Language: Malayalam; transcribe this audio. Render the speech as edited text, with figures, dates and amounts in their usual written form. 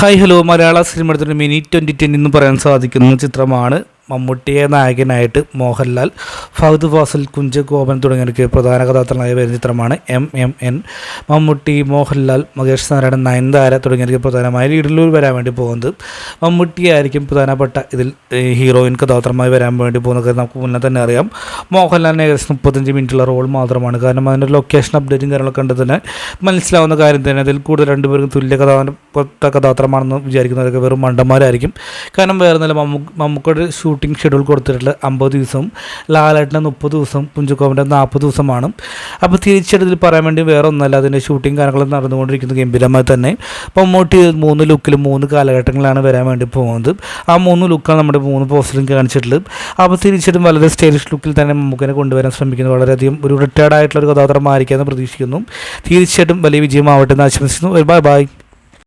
ഹായ് ഹലോ മലയാള സിനിമയുടെ മിനി 2010 എന്ന് പറയാൻ സാധിക്കുന്ന ചിത്രമാണ്. മമ്മൂട്ടിയെ നായകനായിട്ട് മോഹൻലാൽ, ഫഹദ് ഫാസിൽ, കുഞ്ചഗോപൻ തുടങ്ങിയവർക്ക് പ്രധാന കഥാപാത്രങ്ങളായി വരുന്ന ചിത്രമാണ് MMN. മമ്മൂട്ടി, മോഹൻലാൽ, മഹേഷ് നാരായണൻ, നയൻതാര തുടങ്ങിയവർക്ക് പ്രധാനമായി ലീഡിൽ വരാൻ വേണ്ടി പോകുന്നത്. മമ്മൂട്ടിയായിരിക്കും പ്രധാനപ്പെട്ട ഇതിൽ ഹീറോയിൻ കഥാപാത്രമായി വരാൻ വേണ്ടി പോകുന്നത്. നമുക്ക് മുന്നേ തന്നെ അറിയാം, മോഹൻലാലിന് ഏകദേശം 35 മിനിറ്റുള്ള റോൾ മാത്രമാണ്. കാരണം അതിൻ്റെ ലൊക്കേഷൻ അപ്ഡേറ്റും കാര്യങ്ങളൊക്കെ കണ്ട് തന്നെ മനസ്സിലാവുന്ന കാര്യം തന്നെ. അതിൽ കൂടുതൽ രണ്ടുപേർക്കും തുല്യ കഥാപാത്രമാണെന്ന് വിചാരിക്കുന്നവരൊക്കെ വെറും മണ്ടന്മാരായിരിക്കും. കാരണം വേറെ നല്ല മമ്മൂക്കയുടെ ഷൂട്ടിംഗ് ഷെഡ്യൂൾ കൊടുത്തിട്ടുള്ളത് 50 ദിവസവും, ലാലേട്ടന് 30 ദിവസം, കുഞ്ചഗോപൻ്റെ 40 ദിവസമാണ്. അപ്പോൾ തിരിച്ചെടുത്തിൽ പറയാൻ വേണ്ടി വേറെ ഒന്നല്ല, അതിൻ്റെ ഷൂട്ടിംഗ് കാര്യങ്ങളും നടന്നുകൊണ്ടിരിക്കുന്നത് ഗംഭീരമായി തന്നെ. മമ്മൂട്ടി 3 ലുക്കിലും 3 കാലഘട്ടങ്ങളാണ് വരാൻ വേണ്ടി പോകുന്നത്. ആ 3 ലുക്കാണ് നമ്മുടെ 3 പോസ്റ്ററിലും കാണിച്ചിട്ടുള്ളത്. അപ്പോൾ തിരിച്ചെടും വളരെ സ്റ്റൈലിഷ് ലുക്കിൽ തന്നെ മമ്മൂക്കിനെ കൊണ്ടുവരാൻ ശ്രമിക്കുന്നത്. വളരെയധികം ഒരു റിട്ടയർഡ് ആയിട്ടുള്ള ഒരു കഥാപാത്രമായിരിക്കാമെന്ന് പ്രതീക്ഷിക്കുന്നു. തീർച്ചയായിട്ടും വലിയ വിജയമാവട്ടെ എന്ന് ആശംസിക്കുന്നു. Bye bye.